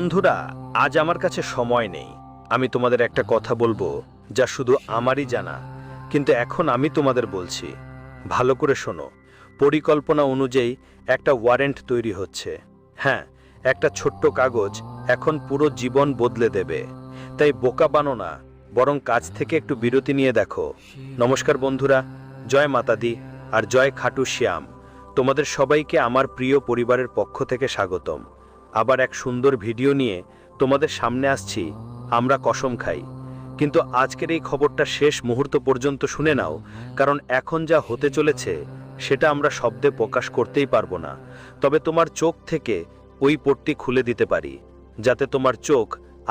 বন্ধুরা, আজ আমার কাছে সময় নেই। আমি তোমাদের একটা কথা বলবো যা শুধু আমারই জানা, কিন্তু এখন আমি তোমাদের বলছি, ভালো করে শোনো। পরিকল্পনা অনুযায়ী একটা ওয়ারেন্ট তৈরি হচ্ছে। হ্যাঁ, একটা ছোট্ট কাগজ এখন পুরো জীবন বদলে দেবে। তাই বোকা বানো না, বরং কাজ থেকে একটু বিরতি নিয়ে দেখো। নমস্কার বন্ধুরা, জয় মাতাদি আর জয় খাটু শ্যাম। তোমাদের সবাইকে আমার প্রিয় পরিবারের পক্ষ থেকে স্বাগতম। আবার এক সুন্দর ভিডিও নিয়ে তোমাদের সামনে আসছি। আমরা কসম খাই, কিন্তু আজকের এই খবরটা শেষ মুহূর্ত পর্যন্ত শুনে নাও, কারণ এখন যা হতে চলেছে সেটা আমরা শব্দে প্রকাশ করতেই পারবো না। তবে তোমার চোখ থেকে ওই পট্টি খুলে দিতে পারি, যাতে তোমার চোখ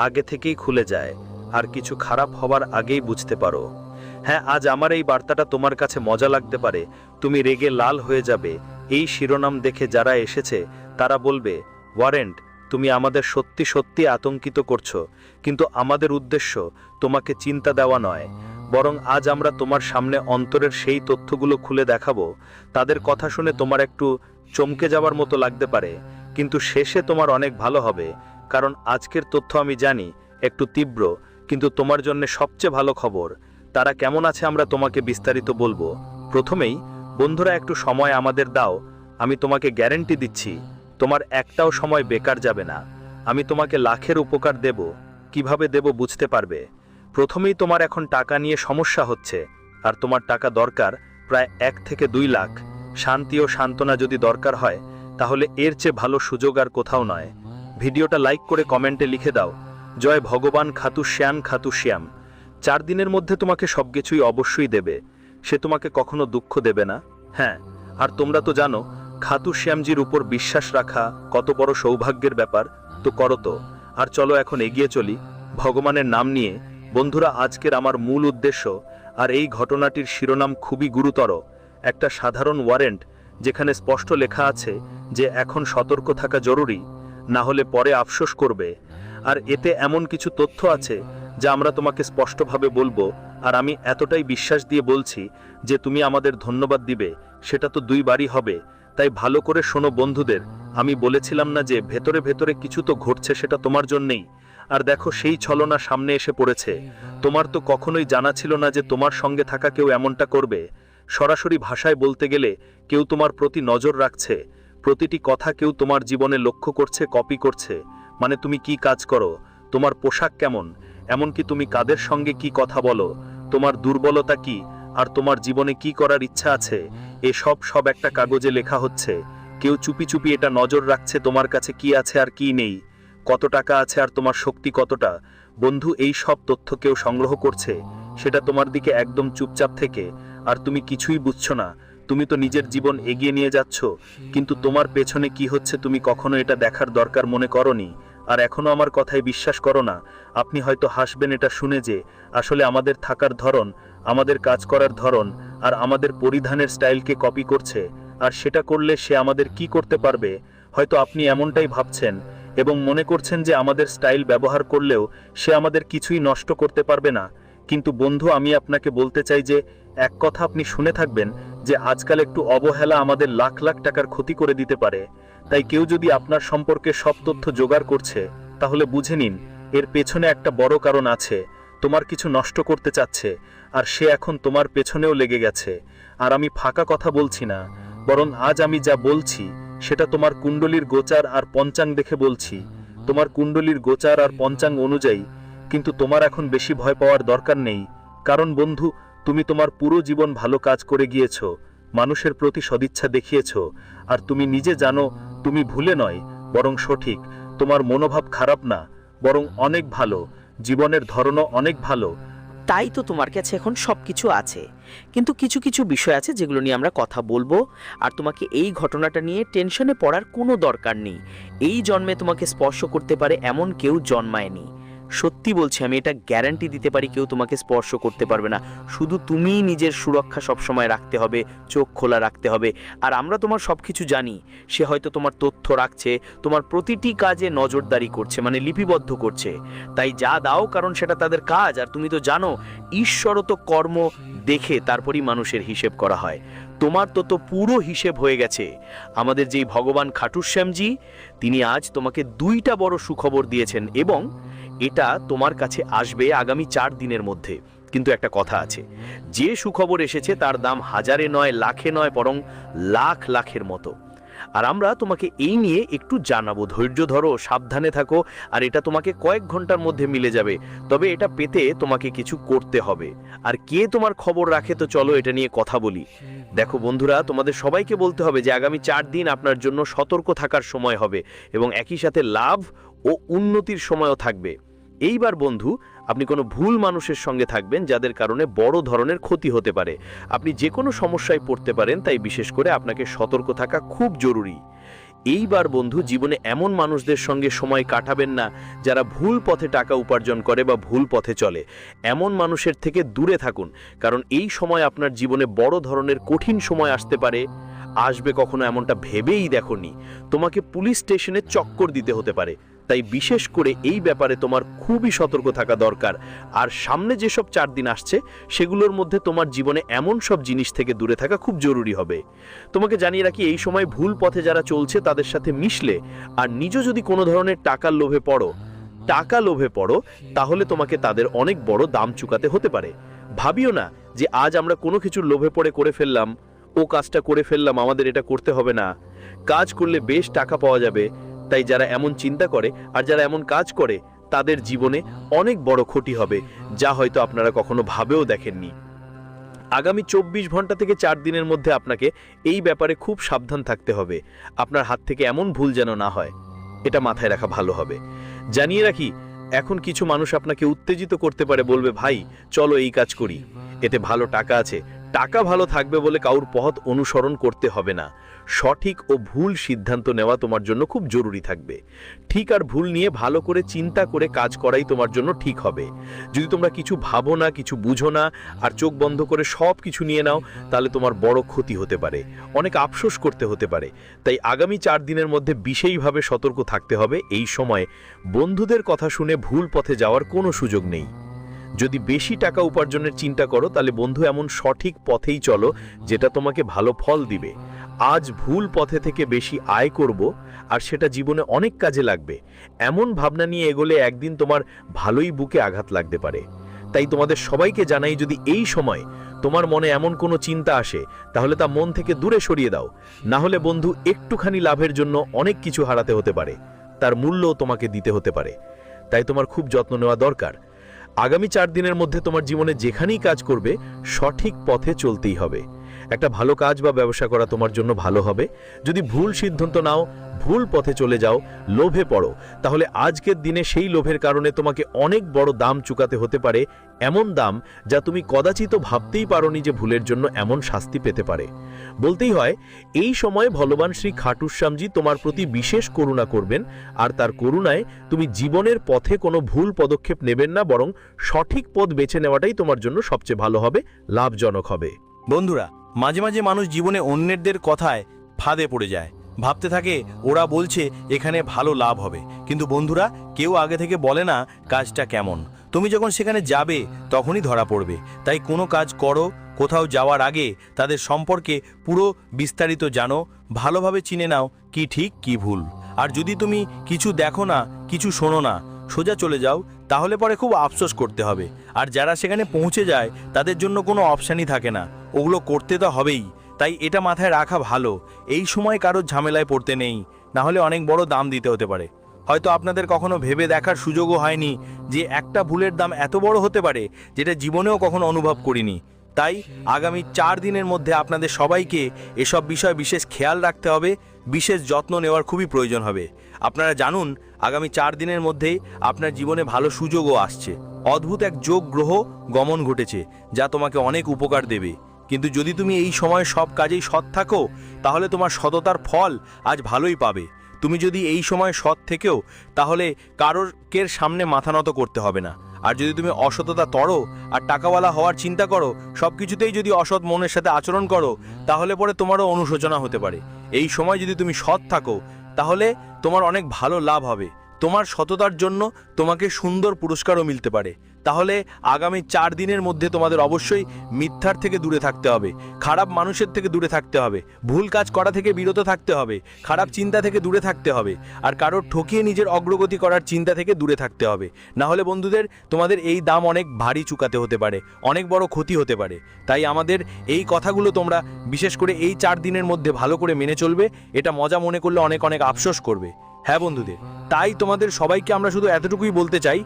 আগে থেকেই খুলে যায় আর কিছু খারাপ হবার আগেই বুঝতে পারো। হ্যাঁ, আজ আমার এই বার্তাটা তোমার কাছে মজা লাগতে পারে, তুমি রেগে লাল হয়ে যাবে। এই শিরোনাম দেখে যারা এসেছে তারা বলবে, ওয়ারেন্ট, তুমি আমাদের সত্যি সত্যি আতঙ্কিত করছো। কিন্তু আমাদের উদ্দেশ্য তোমাকে চিন্তা দেওয়া নয়, বরং আজ আমরা তোমার সামনে অন্তরের সেই তথ্যগুলো খুলে দেখাবো। তাদের কথা শুনে তোমার একটু চমকে যাওয়ার মতো লাগতে পারে, কিন্তু শেষে তোমার অনেক ভালো হবে। কারণ আজকের তথ্য আমি জানি একটু তীব্র, কিন্তু তোমার জন্য সবচেয়ে ভালো খবর। তারা কেমন আছে আমরা তোমাকে বিস্তারিত বলবো। প্রথমেই বন্ধুরা, একটু সময় আমাদের দাও। আমি তোমাকে গ্যারান্টি দিচ্ছি, তোমার একটাও সময় বেকার যাবে না। আমি তোমাকে লাখের উপকার দেব। কিভাবে দেব বুঝতে পারবে। প্রথমেই তোমার এখন টাকা নিয়ে সমস্যা হচ্ছে, আর তোমার টাকা দরকার প্রায় 1 থেকে 2 লাখ। শান্তি ও সান্ত্বনা যদি দরকার হয়, তাহলে এর চেয়ে ভালো সুযোগ আর কোথাও নয়। ভিডিওটা লাইক করে কমেন্টে লিখে দাও, জয় ভগবান খাতু শ্যাম। 4 দিনের মধ্যে তোমাকে সবকিছুই অবশ্যই দেবে। সে তোমাকে কখনো দুঃখ দেবে না। হ্যাঁ, আর তোমরা তো জানো খাতু শ্যামজির উপর বিশ্বাস রাখা কত বড় সৌভাগ্যের ব্যাপার। তো করো তো। আর চলো এখন এগিয়ে চলি ভগবানের নাম নিয়ে। বন্ধুরা, আজকের আমার মূল উদ্দেশ্য আর এই ঘটনাটির শিরোনাম খুবই গুরুতর। একটা সাধারণ ওয়ারেন্ট, যেখানে স্পষ্ট লেখা আছে যে এখন সতর্ক থাকা জরুরি, না হলে পরে আফসোস করবে। আর এতে এমন কিছু তথ্য আছে যা আমরা তোমাকে স্পষ্টভাবে বলবো। আর আমি এতটাই বিশ্বাস দিয়ে বলছি যে তুমি আমাদের ধন্যবাদ দিবে, সেটা তো 2 বারই হবে। তাই ভালো করে শোনো বন্ধুদের। আমি বলেছিলাম না যে ভেতরে ভেতরে কিছু তো ঘটছে, সেটা তোমার জন্যেই। আর দেখো, সেই ছলনা সামনে এসে পড়েছে। তোমার তো কখনোই জানা ছিল না যে তোমার সঙ্গে থাকা কেউ এমনটা করবে। সরাসরি ভাষায় বলতে গেলে, কেউ তোমার প্রতি নজর রাখছে। প্রতিটি কথা কেউ তোমার জীবনে লক্ষ্য করছে, কপি করছে। মানে তুমি কি কাজ করো, তোমার পোশাক কেমন, এমনকি তুমি কাদের সঙ্গে কি কথা বলো, তোমার দুর্বলতা কি, আর তোমার জীবনে কি করার ইচ্ছা আছে, সব একটা কাগজে লেখা হচ্ছে। কেউ চুপি চুপি এটা নজর রাখছে তোমার কাছে কি আছে আর কি নেই, কত টাকা আছে আর তোমার শক্তি কতটা। বন্ধু, এই সব তথ্য কেউ সংগ্রহ করছে, সেটা তোমার দিকে একদম চুপচাপ থেকে। আর তুমি কিছুই বুঝছো না। তুমি তো নিজের জীবন এগিয়ে নিয়ে যাচ্ছ, কিন্তু তোমার পেছনে কি হচ্ছে তুমি কখনো এটা দেখার দরকার মনে করনি। আর এখনো আমার কথায় বিশ্বাস করো না। আপনি হয়তো হাসবেন এটা শুনে যে আসলে আমাদের থাকার ধরন, আমাদের কাজ করার ধরন আর আমাদের পরিধানের স্টাইলকে কপি করছে। আর সেটা করলে সে আমাদের কি করতে পারবে? হয়তো আপনি এমনটাই ভাবছেন এবং মনে করছেন যে আমাদের স্টাইল ব্যবহার করলেও সে আমাদের কিছুই নষ্ট করতে পারবে না। কিন্তু বন্ধু, আমি আপনাকে বলতে চাই যে এক কথা আপনি শুনে থাকবেন, যে আজকাল একটু অবহেলা আমাদের লাখ লাখ টাকার ক্ষতি করে দিতে পারে। তাই কেউ যদি আপনার সম্পর্কে সব তথ্য জোগাড় করছে, তাহলে বুঝে নিন এর পেছনে একটা বড় কারণ আছে। তোমার কিছু নষ্ট করতে চাচ্ছে, আর সে এখন তোমার পেছনেও লেগে গেছে। আর আমি ফাঁকা কথা বলছি না, বরং আজ আমি যা বলছি সেটা তোমার কুণ্ডলীর গোচার আর পঞ্চাঙ্গ দেখে বলছি। তোমার কুণ্ডলীর গোচার আর পঞ্চাঙ্গ অনুযায়ী। কিন্তু তোমার এখন বেশি ভয় পাওয়ার দরকার নেই, কারণ বন্ধু, তুমি তোমার পুরো জীবন ভালো কাজ করে গিয়েছ, মানুষের প্রতি সদিচ্ছা দেখিয়েছ। আর তুমি নিজে জানো তুমি ভুলে নয়, বরং সঠিক। তোমার মনোভাব খারাপ না, বরং অনেক ভালো। জীবনের ধরনও অনেক ভালো। তাই তো তোমার কাছে এখন সবকিছু আছে, কিন্তু কিছু কিছু বিষয় আছে যেগুলো নিয়ে আমরা কথা বলবো। আর তোমাকে এই ঘটনাটা নিয়ে টেনশনে পড়ার কোনো দরকার নেই। এই জন্মে তোমাকে স্পর্শ করতে পারে এমন কেউ জন্মায়নি। সত্যি বলছি, আমি এটা গ্যারান্টি দিতে পারি, কেউ তোমাকে স্পর্শ করতে পারবে না। শুধু তুমিই নিজের সুরক্ষা সবসময় রাখতে হবে, চোখ খোলা রাখতে হবে। আর আমরা তোমার সব কিছু জানি। সে হয়তো তোমার তথ্য রাখছে, তোমার প্রতিটি কাজে নজরদারি করছে, মানে লিপিবদ্ধ করছে। তাই যা দাও, কারণ সেটা তাদের কাজ। আর তুমি তো জানো, ঈশ্বরও তো কর্ম দেখে তারপরই মানুষের হিসেব করা হয়। তোমার তো পুরো হিসেব হয়ে গেছে। আমাদের যেই ভগবান খাটুশ্যামজি, তিনি আজ তোমাকে 2টা বড় সুখবর দিয়েছেন এবং এটা তোমার কাছে আসবে আগামী 4 দিনের মধ্যে। কিন্তু একটা কথা আছে, যে সুখবর এসেছে তার দাম হাজারে নয়, লাখে নয়, বরং লাখ লাখের মতো। আর আমরা তোমাকে এই নিয়ে একটু জানাবো। ধৈর্য ধরো, সাবধানে থাকো, আর এটা তোমাকে কয়েক ঘন্টার মধ্যে মিলে যাবে। তবে এটা পেতে তোমাকে কিছু করতে হবে। আর কে তোমার খবর রাখে, তো চলো এটা নিয়ে কথা বলি। দেখো বন্ধুরা, তোমাদের সবাইকে বলতে হবে যে আগামী 4 দিন আপনার জন্য সতর্ক থাকার সময় হবে এবং একই সাথে লাভ ও উন্নতির সময়ও থাকবে। এইবার বন্ধু, আপনি কোনো ভুল মানুষের সঙ্গে থাকবেন যাদের কারণে বড় ধরনের ক্ষতি হতে পারে। আপনি যে কোনো সমস্যায় পড়তে পারেন, তাই বিশেষ করে আপনাকে সতর্ক থাকা খুব জরুরি। এইবার বন্ধু, জীবনে এমন মানুষদের সঙ্গে সময় কাটাবেন না যারা ভুল পথে টাকা উপার্জন করে বা ভুল পথে চলে। এমন মানুষের থেকে দূরে থাকুন, কারণ এই সময় আপনার জীবনে বড় ধরনের কঠিন সময় আসতে পারে। আসবে কখনো এমনটা ভেবেই দেখোনি। তোমাকে পুলিশ স্টেশনে চক্কর দিতে হতে পারে। তাই বিশেষ করে এই ব্যাপারে তোমার খুবই সতর্ক থাকা দরকার। আর সামনে যেসব 4 দিন আসছে সেগুলোর মধ্যে তোমার জীবনে এমন সব জিনিস থেকে দূরে থাকা খুব জরুরি হবে। তোমাকে জানিয়ে রাখি, এই সময় ভুল পথে যারা চলছে তাদের সাথে মিশলে আর নিজে যদি কোনো ধরনের টাকার লোভে পড়ো, তাহলে তোমাকে তাদের অনেক বড় দাম চুকাতে হতে পারে। ভাবিও না যে আজ আমরা কোনো কিছুর লোভে পড়ে করে ফেললাম, ও কাজটা করে ফেললাম, আমাদের এটা করতে হবে না। কাজ করলে বেশ টাকা পাওয়া যাবে। তাই যারা এমন চিন্তা করে আর যারা এমন কাজ করে, তাদের জীবনে অনেক বড় ক্ষতি হবে, যা হয়তো আপনারা কখনো ভাবেও দেখেননি। আগামী 24 ঘন্টা থেকে 4 দিনের মধ্যে আপনাকে এই ব্যাপারে খুব সাবধান থাকতে হবে। আপনার হাত থেকে এমন ভুল যেন না হয়, এটা মাথায় রাখা ভালো হবে। জানিয়ে রাখি, এখন কিছু মানুষ আপনাকে উত্তেজিত করতে পারে, বলবে ভাই চলো এই কাজ করি, এতে ভালো টাকা আছে। টাকা ভালো থাকবে বলে কাউর পথ অনুসরণ করতে হবে না। সঠিক ও ভুল সিদ্ধান্ত নেওয়া তোমার জন্য খুব জরুরি থাকবে। ঠিক আর ভুল নিয়ে ভালো করে চিন্তা করে কাজ করাই তোমার জন্য ঠিক হবে। যদি তোমরা কিছু ভাবো না, কিছু বুঝো না আর চোখ বন্ধ করে সব কিছু নিয়ে নাও, তাহলে তোমার বড় ক্ষতি হতে পারে, অনেক আফসোস করতে হতে পারে। তাই আগামী 4 দিনের মধ্যে বিশেষভাবে সতর্ক থাকতে হবে। এই সময় বন্ধুদের কথা শুনে ভুল পথে যাওয়ার কোনো সুযোগ নেই। যদি বেশি টাকা উপার্জনের চিন্তা করো, তাহলে বন্ধু এমন সঠিক পথেই চলো যেটা তোমাকে ভালো ফল দিবে। আজ ভুল পথে থেকে বেশি আয় করব আর সেটা জীবনে অনেক কাজে লাগবে, এমন ভাবনা নিয়ে এগোলে একদিন তোমার ভালোই বুকে আঘাত লাগতে পারে। তাই তোমাদের সবাইকে জানাই, যদি এই সময় তোমার মনে এমন কোনো চিন্তা আসে, তাহলে তা মন থেকে দূরে সরিয়ে দাও। না হলে বন্ধু, একটুখানি লাভের জন্য অনেক কিছু হারাতে হতে পারে, তার মূল্যও তোমাকে দিতে হতে পারে। তাই তোমার খুব যত্ন নেওয়া দরকার। আগামী 4 দিনের মধ্যে তোমার জীবনে যেখানেই কাজ করবে, সঠিক পথে চলতেই হবে। একটা ভালো কাজ বা ব্যবসা করা তোমার জন্য ভালো হবে। যদি ভুল সিদ্ধান্ত নাও, ভুল পথে চলে যাও, লোভে পড়ো, তাহলে আজকের দিনে সেই লোভের কারণে তোমাকে অনেক বড় দাম চুকাতে হতে পারে। এমন দাম যা তুমি কদাচিত ভাবতেই পারোনি যে ভুলের জন্য এমন শাস্তি পেতে পারে। বলতেই হয়, এই সময়ে ভগবান শ্রী খাটুশ্যামজি তোমার প্রতি বিশেষ করুণা করবেন। আর তার করুণায় তুমি জীবনের পথে কোনো ভুল পদক্ষেপ নেবেন না, বরং সঠিক পথ বেছে নেওয়াটাই তোমার জন্য সবচেয়ে ভালো হবে, লাভজনক হবে। বন্ধুরা, মাঝে মাঝে মানুষ জীবনে অন্যদের কথায় ফাঁদে পড়ে যায়, ভাবতে থাকে ওরা বলছে এখানে ভালো লাভ হবে, কিন্তু বন্ধুরা, কেউ আগে থেকে বলে না কাজটা কেমন। তুমি যখন সেখানে যাবে তখনই ধরা পড়বে। তাই কোনো কাজ করো, কোথাও যাওয়ার আগে তাদের সম্পর্কে পুরো বিস্তারিত জানো, ভালোভাবে চিনে নাও কি ঠিক কি ভুল। আর যদি তুমি কিছু দেখো না, কিছু শোনো না, সোজা চলে যাও, তাহলে পরে খুব আফসোস করতে হবে। আর যারা সেখানে পৌঁছে যায় তাদের জন্য কোনো অপশানই থাকে না, ওগুলো করতে তো হবেই। তাই এটা মাথায় রাখা ভালো, এই সময় কারোর ঝামেলায় পড়তে নেই, না হলে অনেক বড় দাম দিতে হতে পারে। হয়তো আপনাদের কখনো ভেবে দেখার সুযোগও হয়নি যে একটা ভুলের দাম এত বড় হতে পারে, যেটা জীবনেও কখনো অনুভব করিনি। তাই আগামী 4 দিনের মধ্যে আপনাদের সবাইকে এসব বিষয়ে বিশেষ খেয়াল রাখতে হবে, বিশেষ যত্ন নেওয়ার খুবই প্রয়োজন হবে। আপনারা জানুন, আগামী 4 দিনের মধ্যেই আপনার জীবনে ভালো সুযোগও আসছে। অদ্ভুত এক যোগ গ্রহ গমন ঘটেছে, যা তোমাকে অনেক উপকার দেবে। কিন্তু যদি তুমি এই সময় সব কাজেই সৎ থাকো, তাহলে তোমার সততার ফল আজ ভালোই পাবে। তুমি যদি এই সময় সৎ থেকেও, তাহলে কারোর সামনে মাথা নত করতে হবে না। আর যদি তুমি অসততা তড়ো আর টাকাওয়ালা হওয়ার চিন্তা করো, সব কিছুতেই যদি অসৎ মনের সাথে আচরণ করো, তাহলে পরে তোমারও অনুশোচনা হতে পারে। এই সময় যদি তুমি সৎ থাকো, তাহলে তোমার অনেক ভালো লাভ হবে। তোমার সততার জন্য তোমাকে সুন্দর পুরস্কারও মিলতে পারে। তাহলে আগামী 4 দিনের মধ্যে তোমাদের অবশ্যই মিথ্যার থেকে দূরে থাকতে হবে, খারাপ মানুষের থেকে দূরে থাকতে হবে, ভুল কাজ করা থেকে বিরত থাকতে হবে, খারাপ চিন্তা থেকে দূরে থাকতে হবে, আর কারোর ঠকিয়ে নিজের অগ্রগতি করার চিন্তা থেকে দূরে থাকতে হবে। না হলে বন্ধুদের, তোমাদের এই দাম অনেক ভারী চুকাতে হতে পারে, অনেক বড় ক্ষতি হতে পারে। তাই আমাদের এই কথাগুলো তোমরা বিশেষ করে এই 4 দিনের মধ্যে ভালো করে মেনে চলবে। এটা মজা মনে করলে অনেক অনেক আফসোস করবে। হ্যাঁ বন্ধুদের, তাই তোমাদের সবাইকে আমরা শুধু এতটুকুই বলতে চাই,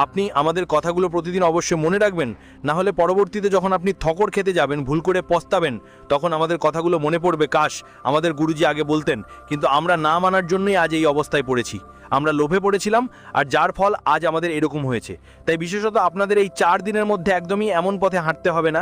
আপনি আমাদের কথাগুলো প্রতিদিন অবশ্যই মনে রাখবেন। না হলে পরবর্তীতে যখন আপনি ঠকর খেতে যাবেন, ভুল করে পস্তাবেন, তখন আমাদের কথাগুলো মনে পড়বে, কাশ আমাদের গুরুজি আগে বলতেন। কিন্তু আমরা না মানার জন্যই আজ এই অবস্থায় পড়েছি, আমরা লোভে পড়েছিলাম, আর যার ফল আজ আমাদের এরকম হয়েছে। তাই বিশেষত আপনাদের এই 4 দিনের মধ্যে একদমই এমন পথে হাঁটতে হবে না।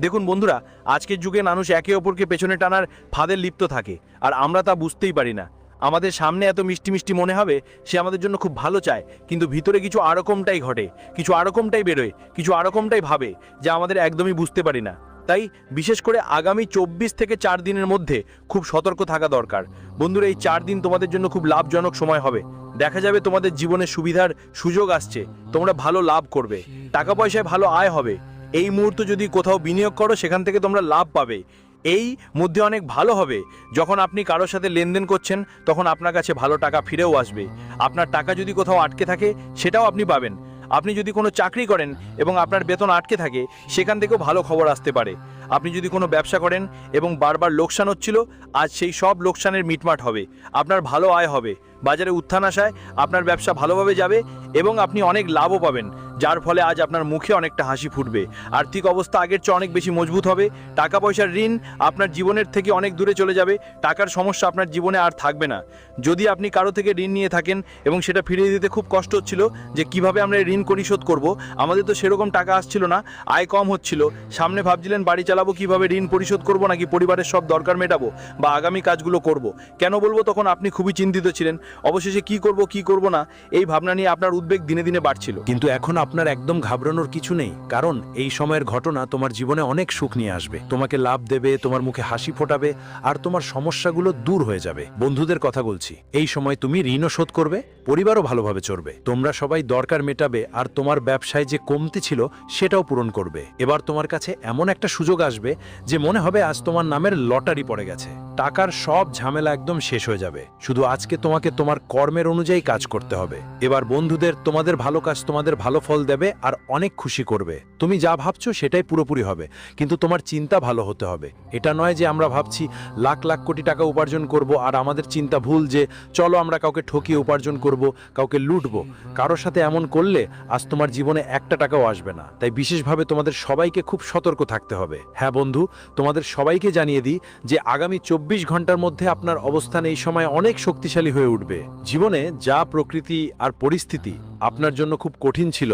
দেখুন বন্ধুরা, আজকের যুগে মানুষ একে অপরকে পেছনে টানার ফাঁদে লিপ্ত থাকে, আর আমরা তা বুঝতেই পারি না। আমাদের সামনে এত মিষ্টি মিষ্টি মনে হবে সে আমাদের জন্য খুব ভালো চায়, কিন্তু ভিতরে কিছু আরকমটাই ঘটে, কিছু আরকমটাই বেরোয়, কিছু আরকমটাই ভাবে, যা আমাদের একদমই বুঝতে পারি না। তাই বিশেষ করে আগামী 24 থেকে 4 দিনের মধ্যে খুব সতর্ক থাকা দরকার। বন্ধুরা, এই 4 দিন তোমাদের জন্য খুব লাভজনক সময় হবে। দেখা যাবে তোমাদের জীবনে সুবিধার সুযোগ আসছে, তোমরা ভালো লাভ করবে, টাকা পয়সায় ভালো আয় হবে। এই মুহূর্তে যদি কোথাও বিনিয়োগ করো, সেখান থেকে তোমরা লাভ পাবে। এই মধ্যে অনেক ভালো হবে যখন আপনি কারোর সাথে লেনদেন করছেন, তখন আপনার কাছে ভালো টাকা ফিরেও আসবে। আপনার টাকা যদি কোথাও আটকে থাকে, সেটাও আপনি পাবেন। আপনি যদি কোনো চাকরি করেন এবং আপনার বেতন আটকে থাকে, সেখান থেকেও ভালো খবর আসতে পারে। আপনি যদি কোনো ব্যবসা করেন এবং বারবার লোকসান হচ্ছিল, আজ সেই সব লোকসানের মিটমাট হবে, আপনার ভালো আয় হবে, বাজারে উত্থান আসায় আপনার ব্যবসা ভালোভাবে যাবে এবং আপনি অনেক লাভও পাবেন, যার ফলে আজ আপনার মুখে অনেকটা হাসি ফুটবে। আর্থিক অবস্থা আগের চেয়ে অনেক বেশি মজবুত হবে। টাকা পয়সার ঋণ আপনার জীবনের থেকে অনেক দূরে চলে যাবে, টাকার সমস্যা আপনার জীবনে আর থাকবে না। যদি আপনি কারো থেকে ঋণ নিয়ে থাকেন এবং সেটা ফিরিয়ে দিতে খুব কষ্ট হচ্ছিল, যে কিভাবে আমরা ঋণ পরিশোধ করব, আমাদের তো সেরকম টাকা আসছিল না, আয় কম হচ্ছিল, সামনে ভাবছিলেন বাড়ি চালাবো, কিভাবে ঋণ পরিশোধ করব, নাকি পরিবারের সব দরকার মেটাবো, বা আগামী কাজগুলো করব, কেন বলবো, তখন আপনি খুবই চিন্তিত ছিলেন। অবশেষে কি করব না, এই ভাবনা নিয়ে আপনার উদ্বেগ দিনে দিনে বাড়ছিল। কিন্তু এখন আপনার একদম ঘাবড়ানোর কিছু নেই, কারণ এই সময়ের ঘটনা তোমার জীবনে অনেক সুখ নিয়ে আসবে, তোমাকে লাভ দেবে, তোমার মুখে হাসি ফোটাবে, আর তোমার সমস্যাগুলো দূর হয়ে যাবে। বন্ধুদের কথা বলছি, এই সময় তুমি ঋণও শোধ করবে, পরিবারও ভালোভাবে চলবে, তোমরা সবাই দরকার মেটাবে, আর তোমার ব্যবসায় যে কমতি ছিল সেটাও পূরণ করবে। এবার তোমার কাছে এমন একটা সুযোগ আসবে যে মনে হবে আজ তোমার নামের লটারি পড়ে গেছে, টাকার সব ঝামেলা একদম শেষ হয়ে যাবে। শুধু আজকে তোমাকে তোমার কর্মের অনুযায়ী কাজ করতে হবে। এবার বন্ধুদের, তোমাদের ভালো কাজ তোমাদের ভালো ফল দেবে আর অনেক খুশি করবে। তুমি যা ভাবছো সেটাই পুরোপুরি হবে, কিন্তু তোমার চিন্তা ভালো হতে হবে। এটা নয় যে আমরা ভাবছি লাখ লাখ কোটি টাকা উপার্জন করব, আর আমাদের চিন্তা ভুল যে চলো আমরা কাউকে ঠকিয়ে উপার্জন করব, কাউকে লুটবো। কারোর সাথে এমন করলে আজ তোমার জীবনে একটা টাকাও আসবে না। তাই বিশেষভাবে তোমাদের সবাইকে খুব সতর্ক থাকতে হবে। হ্যাঁ বন্ধু, তোমাদের সবাইকে জানিয়ে দিই যে আগামী 24 ঘন্টার মধ্যে আপনার অবস্থান এই সময় অনেক শক্তিশালী হয়ে উঠবে। জীবনে যা প্রকৃতি আর পরিস্থিতি আপনার জন্য খুব কঠিন ছিল,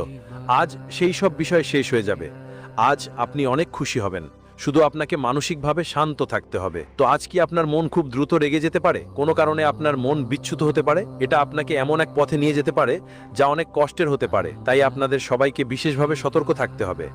আজ সেই সব বিষয় শেষ হয়ে যাবে। আজ আপনি অনেক খুশি হবেন, শুধু আপনাকে মানসিকভাবে শান্ত থাকতে হবে। তো আজ কি আপনার মন খুব দ্রুত রেগে যেতে পারে, কোনো কারণে আপনার মন বিচ্যুত হতে পারে, এটা আপনাকে এমন এক পথে নিয়ে যেতে পারে যা অনেক কষ্টের হতে পারে। তাই আপনাদের সবাইকে বিশেষভাবে সতর্ক থাকতে হবে।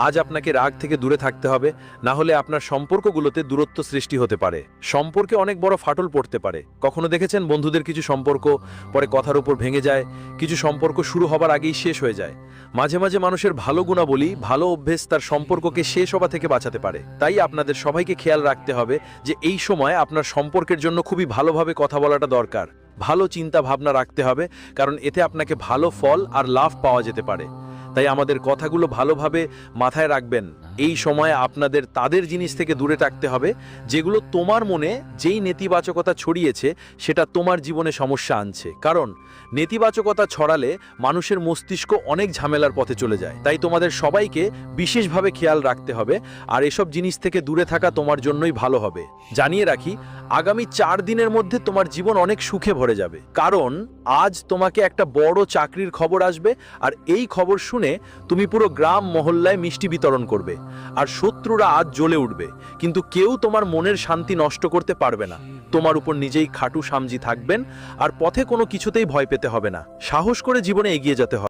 আজ আপনাকে রাগ থেকে দূরে থাকতে হবে, না হলে আপনার সম্পর্কগুলোতে দূরত্ব সৃষ্টি হতে পারে, সম্পর্কে অনেক বড় ফাটল পড়তে পারে। কখনো দেখেছেন বন্ধুদের কিছু সম্পর্ক পরে কথার উপর ভেঙে যায়, কিছু সম্পর্ক শুরু হবার আগেই শেষ হয়ে যায়। মাঝে মাঝে মানুষের ভালো গুণাবলী, ভালো অভ্যেস তার সম্পর্ককে শেষ হওয়া থেকে বাঁচাতে পারে। তাই আপনাদের সবাইকে খেয়াল রাখতে হবে যে এই সময় আপনার সম্পর্কের জন্য খুবই ভালোভাবে কথা বলাটা দরকার, ভালো চিন্তা ভাবনা রাখতে হবে, কারণ এতে আপনাকে ভালো ফল আর লাভ পাওয়া যেতে পারে। তাই আমাদের কথাগুলো ভালোভাবে মাথায় রাখবেন। এই সময় আপনাদের তাদের জিনিস থেকে দূরে থাকতে হবে যেগুলো তোমার মনে যেই নেতিবাচকতা ছড়িয়েছে সেটা তোমার জীবনে সমস্যা আনছে। কারণ নেতিবাচকতা ছড়ালে মানুষের মস্তিষ্ক অনেক ঝামেলার পথে চলে যায়। তাই তোমাদের সবাইকে বিশেষভাবে খেয়াল রাখতে হবে, আর এসব জিনিস থেকে দূরে থাকা তোমার জন্যই ভালো হবে। জানিয়ে রাখি, আগামী 4 দিনের মধ্যে তোমার জীবন অনেক সুখে ভরে যাবে, কারণ আজ তোমাকে একটা বড় চাকরির খবর আসবে, আর এই খবর শুনে তুমি পুরো গ্রাম মহল্লায় মিষ্টি বিতরণ করবে, আর শত্রুরা আজ জ্বলে উঠবে, কিন্তু কেউ তোমার মনের শান্তি নষ্ট করতে পারবে না। তোমার উপর নিজেই খাটু সামজি থাকবেন, আর পথে কোনো কিছুতেই ভয় পেতে হবে না। সাহস করে জীবনে এগিয়ে যেতে হবে।